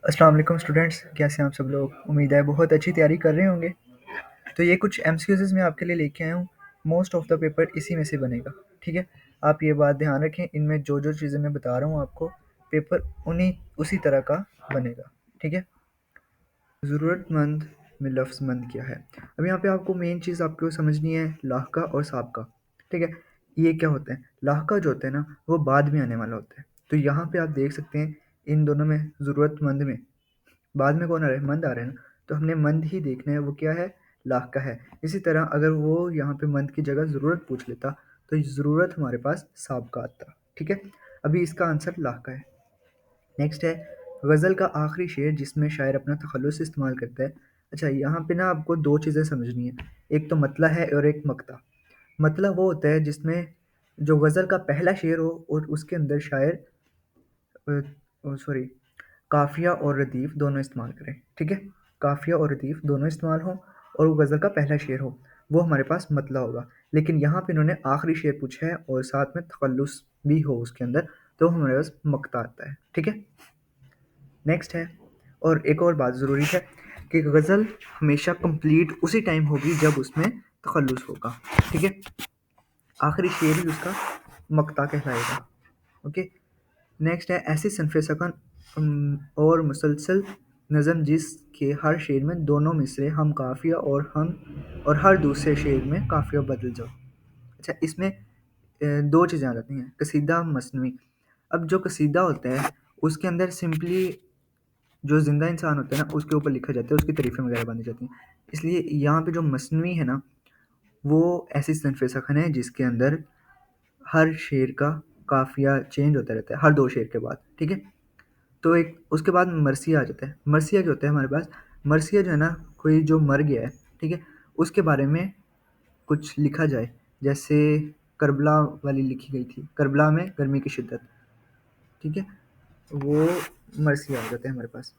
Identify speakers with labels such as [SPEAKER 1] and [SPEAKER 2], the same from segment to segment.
[SPEAKER 1] अस्सलाम वालेकुम स्टूडेंट्स, कैसे हैं आप सब लोग। उम्मीद है बहुत अच्छी तैयारी कर रहे होंगे। तो ये कुछ एमसीक्यूज़ मैं आपके लिए लेके आया हूँ। मोस्ट ऑफ द पेपर इसी में से बनेगा। ठीक है, आप ये बात ध्यान रखें, इनमें जो जो चीज़ें मैं बता रहा हूँ आपको, पेपर उन्हीं उसी तरह का बनेगा। ठीक है। ज़रूरतमंद में लफ्ज़मंद क्या है। अब यहाँ पे आपको मेन चीज़ आपको समझनी है लाहका और साबका। ठीक है, ये क्या होता है। लाहका जो होता है ना, वो बाद में आने वाला होता है। तो यहाँ पे आप देख सकते हैं इन दोनों में, ज़रूरतमंद में बाद में कौन आ रहा है, मंद आ रहा है ना, तो हमने मंद ही देखना है, वो क्या है, लाख का है। इसी तरह अगर वो यहाँ पे मंद की जगह ज़रूरत पूछ लेता तो ज़रूरत हमारे पास साब का आता। ठीक है, अभी इसका आंसर लाख का है। नेक्स्ट है गज़ल का आखिरी शेर जिसमें शायर अपना तखल्लुस इस्तेमाल करता है। अच्छा, यहाँ पे ना आपको दो चीज़ें समझनी है, एक तो मतला है और एक मक्ता। मतला वो होता है जिसमें जो गज़ल का पहला शेर हो और उसके अंदर शायर सॉरी काफ़िया और रदीफ़ दोनों इस्तेमाल करें। ठीक है, काफ़िया और रदीफ़ दोनों इस्तेमाल हों और वो गज़ल का पहला शेर हो, वो हमारे पास मतला होगा। लेकिन यहाँ पे इन्होंने आखिरी शेर पूछा है और साथ में तखल्लुस भी हो उसके अंदर, तो हमारे पास मक्ता आता है। ठीक है, नेक्स्ट है, और एक और बात ज़रूरी है कि गज़ल हमेशा कंप्लीट उसी टाइम होगी जब उसमें तखल्लुस होगा। ठीक है, आखिरी शेर ही उसका मक्ता कहलाएगा। ओके, नेक्स्ट है ऐसी सनफ़े सकन और मुसलसल नज़म जिसके हर शेर में दोनों मिसरे हम काफ़िया और हर दूसरे शेर में काफ़िया बदल जाओ। अच्छा, इसमें दो चीज़ें आ जाती हैं, कसीदा मसनवी। अब जो कसीदा होता है उसके अंदर सिंपली जो ज़िंदा इंसान होता है ना, उसके ऊपर लिखा जाता है, उसकी तारीफ़ें वगैरह बाँधी जाती हैं। इसलिए यहाँ पे जो मसनवी है ना, वो ऐसी सनफ़े सकन है जिसके अंदर हर शेर का काफ़िया चेंज होता रहता है हर 2 शेर के बाद। ठीक है, तो एक उसके बाद मरसिया आ जाता है। मरसिया जो होता है हमारे पास, मरसिया जो है ना, कोई जो मर गया है, ठीक है, उसके बारे में कुछ लिखा जाए। जैसे करबला वाली लिखी गई थी, करबला में गर्मी की शिद्दत। ठीक है, वो मरसिया आ जाता है हमारे पास।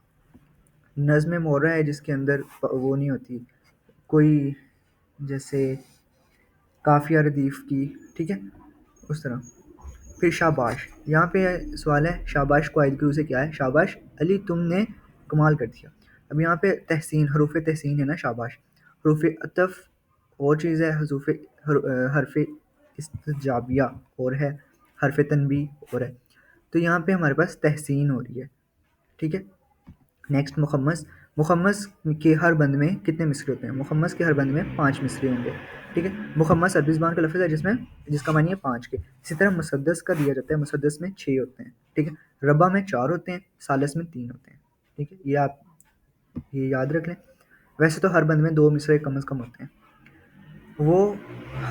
[SPEAKER 1] नज़्म मोरा है जिसके अंदर वो नहीं होती कोई, जैसे काफ़िया रदीफ़ की। ठीक है, उस तरह। फिर शाबाश, यहाँ पे सवाल है शाबाश को आयत की रूह से क्या है। शाबाश अली तुमने कमाल कर दिया। अब यहाँ पे तहसीन, हरूफ तहसीन है ना शाबाश। हरूफ अतफ और चीज़ है, हरफ इस्तजाबिया और है, हरफ तनबी और है। तो यहाँ पे हमारे पास तहसीन हो रही है। ठीक है, नेक्स्ट मुखम्मस। मुखम्मस के हर बंद में कितने मिसरे होते हैं। मुखम्मस के हर बंद में 5 मिसरे होंगे। ठीक है, मुखम्मस अरबी ज़बान का लफ्ज़ है जिसका मानी है 5 के। इसी तरह मुसद्दस का दिया जाता है, मुसद्दस में 6 होते हैं। ठीक है, रब्बा में 4 होते हैं, सालिस में 3 होते हैं। ठीक है, ये आप ये याद रख लें। वैसे तो हर बंद में 2 मिसरे कम से कम होते हैं। वो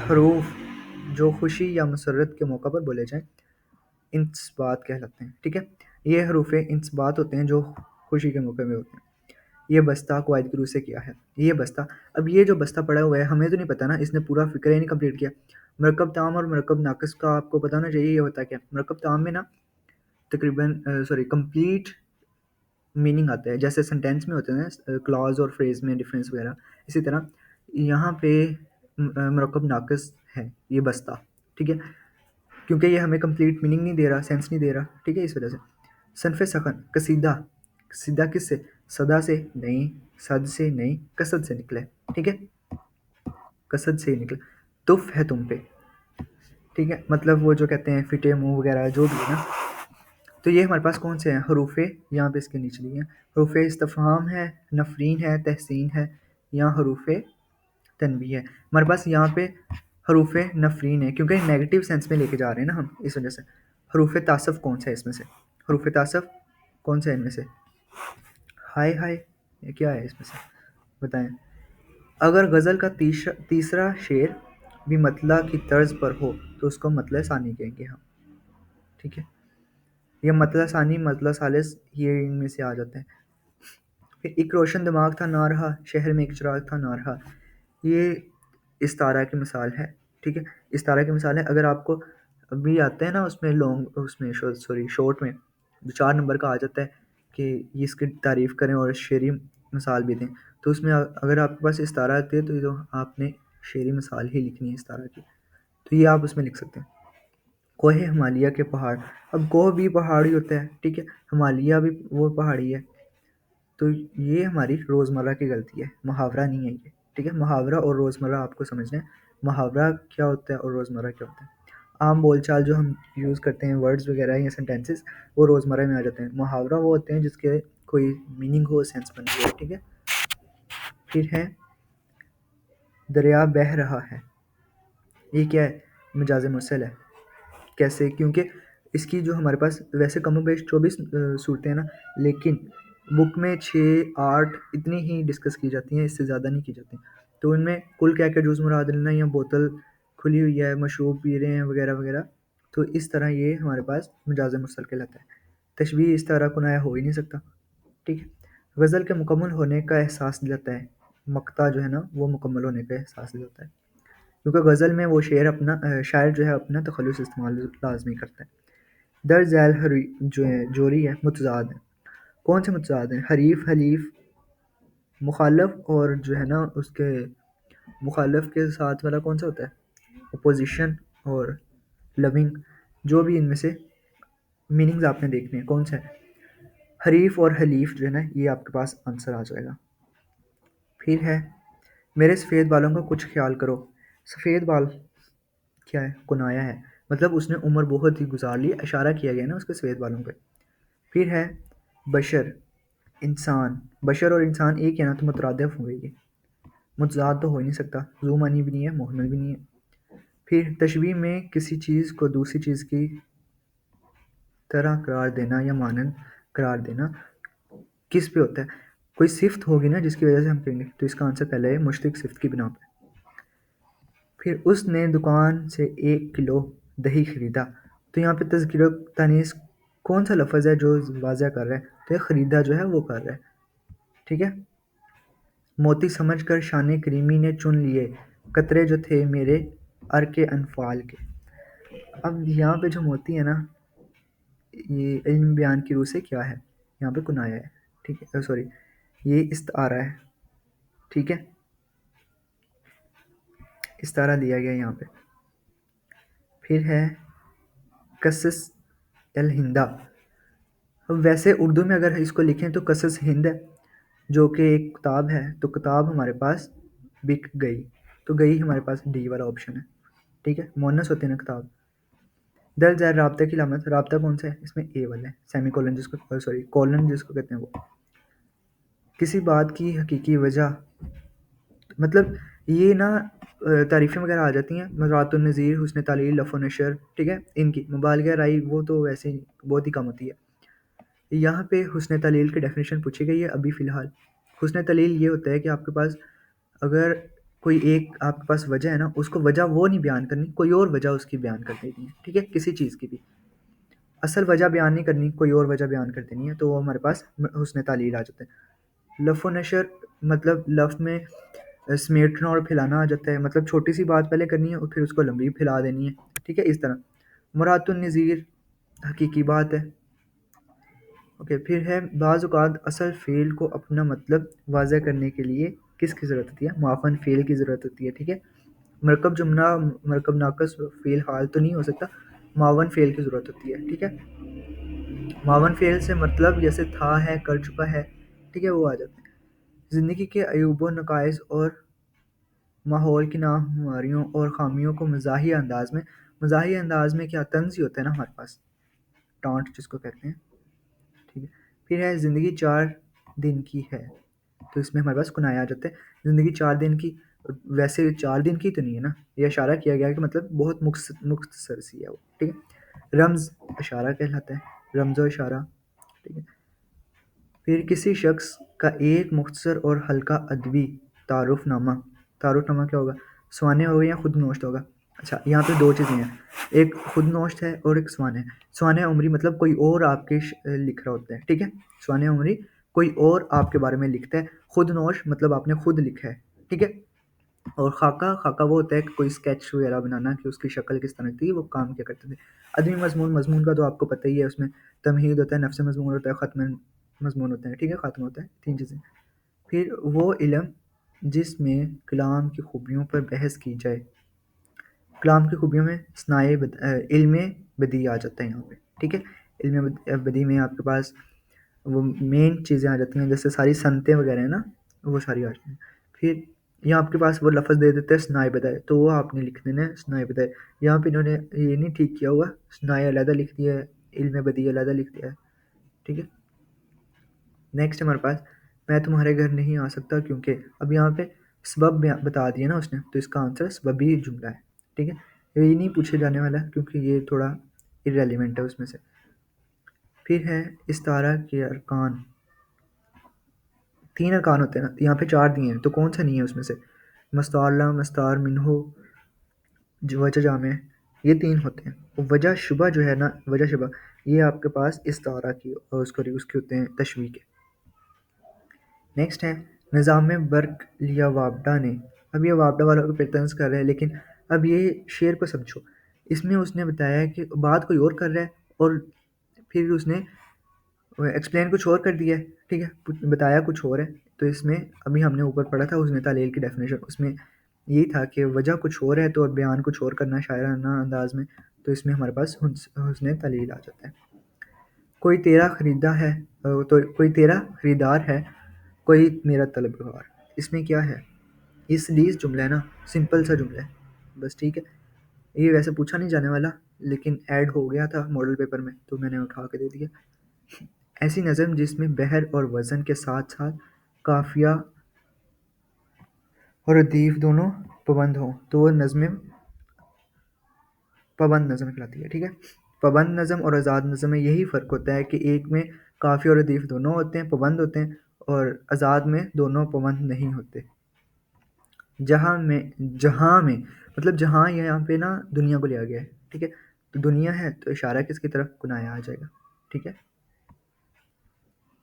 [SPEAKER 1] हरूफ जो खुशी या मसरत के मौका पर बोले जाएँ इंस्बात कहलाते हैं। ठीक है, ये हरूफ इंस्बात होते हैं जो खुशी के मौके में होते हैं। ये बस्ता क्वाइद की रूह से किया है। ये बस्ता, अब ये जो बस्ता पड़ा हुआ है हमें तो नहीं पता ना, इसने पूरा फ़िक्र ही नहीं कंप्लीट किया। मरकब ताम और मरकब नाक़िस का आपको पता होना चाहिए, ये होता क्या है। मरकब ताम में ना तकरीबन कंप्लीट मीनिंग आता है, जैसे सेंटेंस में होते हैं क्लॉज़ और फ्रेज़ में डिफरेंस वगैरह। इसी तरह यहाँ पे मरकब नाक़िस है ये बस्ता। ठीक है, क्योंकि ये हमें कंप्लीट मीनिंग नहीं दे रहा, सेंस नहीं दे रहा। ठीक है, इस वजह से। सनफ़े सखन कसीदा, कसीदा किससे, सदा से नहीं, सद से नहीं, कसद से निकला है। ठीक है, कसद से ही निकला। तुफ है तुम पे। ठीक है, मतलब वो जो कहते हैं फिटे मुंह वगैरह जो भी है ना। तो ये हमारे पास कौन से हैं हरूफे, यहाँ पे इसके नीचे लिए हैं। हरूफे इस्तफ़हाम है, नफरीन है, तहसीन है, या हरूफे तनबी है। हमारे पास यहाँ पे हरूफे नफरीन है क्योंकि नेगेटिव सेंस में लेके जा रहे हैं ना हम, इस वजह से। हरूफे तासफ़ कौन सा है इसमें से, हरूफे तासफ़ कौन सा है इनमें से। हाय हाय, ये क्या है इसमें से, बताएं। अगर गज़ल का तीसरा शेर भी मतला की तर्ज पर हो तो उसको मतला सानी कहेंगे हम। ठीक है, ये मतला सानी मतला सालिस ये इनमें से आ जाते हैं। फिर एक रोशन दिमाग था ना रहा, शहर में एक चिराग था ना रहा, ये इस्तारा की मिसाल है। ठीक है, इस्तारा की मिसाल है। अगर आपको अभी आते हैं ना उसमें लॉन्ग, उसमें शॉर्ट में जो 4 नंबर का आ जाता है कि ये इसकी तारीफ़ करें और शेरी मिसाल भी दें, तो उसमें अगर आपके पास इस्तारा आती है तो आपने शेरी मिसाल ही लिखनी है इस्तारा की, तो ये आप उसमें लिख सकते हैं। कोहे हिमालय के पहाड़, अब कोह भी पहाड़ ही होता है। ठीक है, हिमालय भी वो पहाड़ी है। तो ये हमारी रोज़मर्रा की गलती है, मुहावरा नहीं है ये, ठीक है? मुहावरा और रोज़मर्रा आपको समझना है, मुहावरा क्या होता है और रोज़मर्रा क्या होता है। आम बोलचाल जो हम यूज़ करते हैं वर्ड्स वगैरह या सेंटेंसेस, वो रोज़मर्रा में आ जाते हैं। मुहावरा वो होते हैं जिसके कोई मीनिंग हो, सेंस बनती हो, ठीक है? फिर है दरिया बह रहा है, ये क्या है? मजाज मुरसल है। कैसे? क्योंकि इसकी जो हमारे पास वैसे कमोबेश 24 सूरतें हैं ना, लेकिन बुक में 6-8 इतनी ही डिस्कस की जाती हैं, इससे ज़्यादा नहीं की जाती। तो इनमें कुल क्या क्या जूज़ मुराद लेना, या बोतल खुली हुई है, मशरूब पी रहे हैं वगैरह वगैरह, तो इस तरह ये हमारे पास मजाज मुरसल कहलाता है। तशबीह इस तरह कुनाया हो ही नहीं सकता, ठीक है? गज़ल के मुकम्मल होने का एहसास दिलाता है, मक्ता जो है ना वो मुकम्मल होने का एहसास दिलाता है, क्योंकि गज़ल में वो शायर जो है अपना तखल्लुस इस्तेमाल लाज़मी करता है। दर झैल जो है जोरी है मुतज़ाद है। कौन से मुतज़ाद हैं? हरीफ, हलीफ, मुखालफ, और जो है ना उसके मुखालफ के साथ वाला कौन सा होता है? अपोजिशन और लविंग। जो भी इनमें से मीनिंग्स आपने देखने हैं, कौन सा है? हरीफ और हलीफ जो है ना, ये आपके पास आंसर आ जाएगा। फिर है मेरे सफ़ेद बालों का कुछ ख्याल करो। सफ़ेद बाल क्या है? कुनाया है, मतलब उसने उम्र बहुत ही गुजार ली, इशारा किया गया ना उसके सफ़ेद बालों पे। फिर है बशर, इंसान। बशर और इंसान एक है ना, तो मुतरादिफ होंगे ये, मुतज़ाद तो हो ही नहीं सकता, ज़ू मानी भी नहीं है, मोहमल भी नहीं है। फिर तशबीह में किसी चीज़ को दूसरी चीज़ की तरह करार देना या मानन करार देना किस पे होता है? कोई सिफ्त होगी ना जिसकी वजह से हम कहेंगे, तो इसका आंसर पहले है मुश्तक सिफ्त की बिना पे। फिर उसने दुकान से 1 किलो दही खरीदा, तो यहाँ पे तज़किर तानीस कौन सा लफ्ज़ है जो वाज़ह कर रहा है? तो ये ख़रीदा जो है वो कर रहा है, ठीक है? मोती समझकर शान करीमी ने चुन लिए कतरे जो थे मेरे अर्के अनफाल के। अब यहाँ पे जो मोती है ना, ये इल्म बयान की रूह से क्या है? यहाँ पे कुनाया है, ठीक है? सॉरी, ये इस्तारा है, ठीक है? इस्तारा दिया गया यहाँ पे। फिर है कसस अल हिंदा। अब वैसे उर्दू में अगर इसको लिखें तो कसस हिंद है, जो कि एक किताब है, तो किताब हमारे पास बिक गई, तो गई हमारे पास डी वाला ऑप्शन है, ठीक है? मुअन्नस होते हैं ना किताब। दर ज़ैर राब्ता की लामत, राब्ता कौन सा है? इसमें ए वाला है, सेमी कोलन जिसको सॉरी कोलन जिसको कहते हैं वो। किसी बात की हकीकी वजह, मतलब ये ना तारीफ़ें वगैरह आ जाती हैं, मज़रातुन नज़ीर, हुस्न तालील, लफ़ व नशर, ठीक है? इनकी मुबालग़ा राई वो तो वैसे ही बहुत ही कम होती है। यहाँ पे हुस्न तालील की डेफिनेशन पूछी गई है अभी फ़िलहाल। हुस्न तालील ये होता है कि आपके पास अगर कोई एक आपके पास वजह है ना, उसको वजह वो नहीं बयान करनी, कोई और वजह उसकी बयान कर देनी है, ठीक है? किसी चीज़ की भी असल वजह बयान नहीं करनी, कोई और वजह बयान कर देनी है, तो वो हमारे पास हुस्न तालील आ जाता है। लफ़ व नशर, मतलब लफ़्ज़ में समेटना और फैलाना आ जाता है, मतलब छोटी सी बात पहले करनी है और फिर उसको लंबी फैला देनी है, ठीक है? इस तरह। मुरादुन नज़ीर हकीकी बात है, ओके। फिर है बाज़ औक़ात असल फ़ेल को अपना मतलब वाज़ह करने के लिए किसकी ज़रूरत होती है? मुआफ़न फ़ेल की ज़रूरत होती है, ठीक है? मरकब जुमला मरकब नाक़िस फ़ेल हाल तो नहीं हो सकता, मुआवन फ़ेल की ज़रूरत होती है, ठीक है? मुआवन फ़ेल से मतलब जैसे था, है, कर चुका है, ठीक है? वो आ जाता है। ज़िंदगी के अयूब व नक़ाइस और माहौल की नाहमवारियों और ख़ामियों को मज़ाही अंदाज़ में क्या तंज़ ही होता है ना हमारे पास, टॉन्ट जिसको कहते हैं, ठीक है? फिर है ज़िंदगी 4 दिन की है, तो इसमें हमारे पास कुनाया आ जाता है। ज़िंदगी 4 दिन की, वैसे 4 दिन की तो नहीं है ना, ये इशारा किया गया है कि मतलब बहुत मुख्तसर सी है वो, ठीक है? रम्ज़ इशारा कहलाता है, रम्ज़ व इशारा, ठीक है? फिर किसी शख्स का एक मुख्तसर और हल्का अदबी तारुफ़नामा, तारुफ़नामा क्या होगा? सवाने होगा या खुद नोश्त होगा? अच्छा, यहाँ पे 2 चीज़ें हैं, एक खुद नोश्त है और एक सवाने है। सवाने उमरी मतलब कोई और आपके लिख रहा होता है, ठीक है? सवाने उमरी कोई और आपके बारे में लिखता है, खुद नोश मतलब आपने खुद लिखा है, ठीक है? और खाका वो होता है कि कोई स्केच वगैरह बनाना कि उसकी शक्ल किस तरह की थी, वो काम क्या करते थे। अदबी मज़मून का तो आपको पता ही है, उसमें तमहीद होता है, नफ्स मज़मून होता है, ख़त्म मज़मून होता है, ठीक है? ख़त्म होता है, 3 चीज़ें। फिर वो इल्म जिसमें कलाम की खूबियों पर बहस की जाए, कलाम की खूबियों में इल्म बदी आ जाता है यहाँ पे, ठीक है? इल्म बदी में आपके पास वो मेन चीज़ें आ जाती हैं, जैसे सारी सनतें वगैरह है ना, वो सारी आ जाती हैं। फिर यहाँ आपके पास वो लफ्ज़ दे देते हैं स्नाई बदाए, तो वो आपने लिख देना है स्नाई बदाए। यहाँ पे इन्होंने ये नहीं ठीक किया हुआ, स्नाई अलहदा लिख दिया है, इल्म बदी अलहदा लिख दिया है, ठीक है। नेक्स्ट हमारे पास मैं तुम्हारे घर नहीं आ सकता क्योंकि, अब यहाँ पे सबब बता दिया ना उसने, तो इसका आंसर सबबी जुमला है, ठीक है। ये नहीं पूछे जाने वाला क्योंकि ये थोड़ा इरेलीवेंट है उसमें से। फिर है इस्तारा के अरकान, 3 अरकान होते हैं ना, यहाँ पे 4 दिए हैं, तो कौन सा नहीं है उसमें से? मस्तारला, मस्तार मिन्हो, वजह जामे, ये 3 होते हैं। और वजह शुबा जो है ना, वजह शुबा, ये आपके पास इस्तारा की और उसके होते हैं तशवीह के। नेक्स्ट है निज़ाम बर्क लिया वापडा ने, अब ये वापडा वालों को प्रेफरेंस कर रहे हैं, लेकिन अब ये शेर को समझो। इसमें उसने बताया कि बात कोई और कर रहा है और फिर उसने एक्सप्लेन कुछ और कर दिया है, ठीक है, बताया कुछ और है। तो इसमें अभी हमने ऊपर पढ़ा था उसने तालील की डेफिनेशन, उसमें यही था कि वजह कुछ और है तो और बयान कुछ और करना शायराना अंदाज में, तो इसमें हमारे पास हुस्न तालील आ जाता है। कोई तेरा खरीदा है, तो कोई तेरा खरीदार है, कोई मेरा तलबगार, इसमें क्या है? इस लीज जुमला है ना, सिंपल सा जुमला है बस, ठीक है। ये वैसे पूछा नहीं जाने वाला, लेकिन ऐड हो गया था मॉडल पेपर में तो मैंने उठा के दे दिया। ऐसी नज़म जिसमें बहर और वज़न के साथ साथ काफिया और रदीफ दोनों पाबंद हों, तो वो नज़में पाबंद नज़म कहलाती है, ठीक है। पाबंद नज़म और आज़ाद नज़म में यही फ़र्क होता है कि एक में काफ़ी और रदीफ दोनों होते हैं, पाबंद होते हैं, और आज़ाद में दोनों पाबंद नहीं होते। जहाँ में मतलब जहाँ यहाँ पे ना दुनिया को लिया गया है, ठीक है। तो दुनिया है तो इशारा किसकी तरफ? कुनाया आ जाएगा, ठीक है।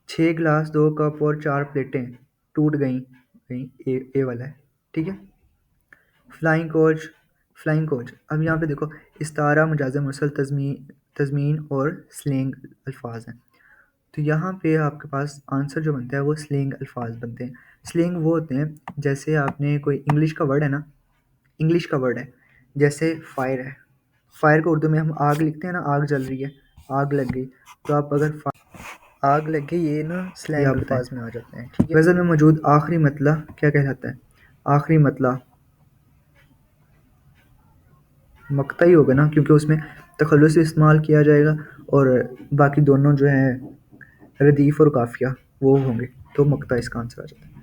[SPEAKER 1] 6 गिलास, 2 कप और 4 प्लेटें टूट गई ए वाला है, ठीक है। फ्लाइंग कोच, फ्लाइंग कोच, अब यहाँ पे देखो इस्तारा, मजाज मुरसल, तज़मीन और स्लैंग अल्फाज हैं। तो यहाँ पे आपके पास आंसर जो बनता है वो स्लैंग अल्फाज बनते हैं। स्लैंग वो होते हैं जैसे आपने कोई इंग्लिश का वर्ड है ना, इंग्लिश का वर्ड है, जैसे फायर है, फायर को उर्दू में हम आग लिखते हैं ना, आग जल रही है, आग लग गई, तो आप अगर आग लग गई, ये ना स्लैंग अल्फाज में आ जाते हैं, ठीक है। गज़ल में मौजूद आखिरी मतला क्या कहलाता है? आखिरी मतला मक्ता ही होगा ना, क्योंकि उसमें तखल्लुस इस्तेमाल किया जाएगा और बाकी दोनों जो हैं रदीफ़ और काफिया वो होंगे, तो मक्ता इसका आंसर आ जाता है।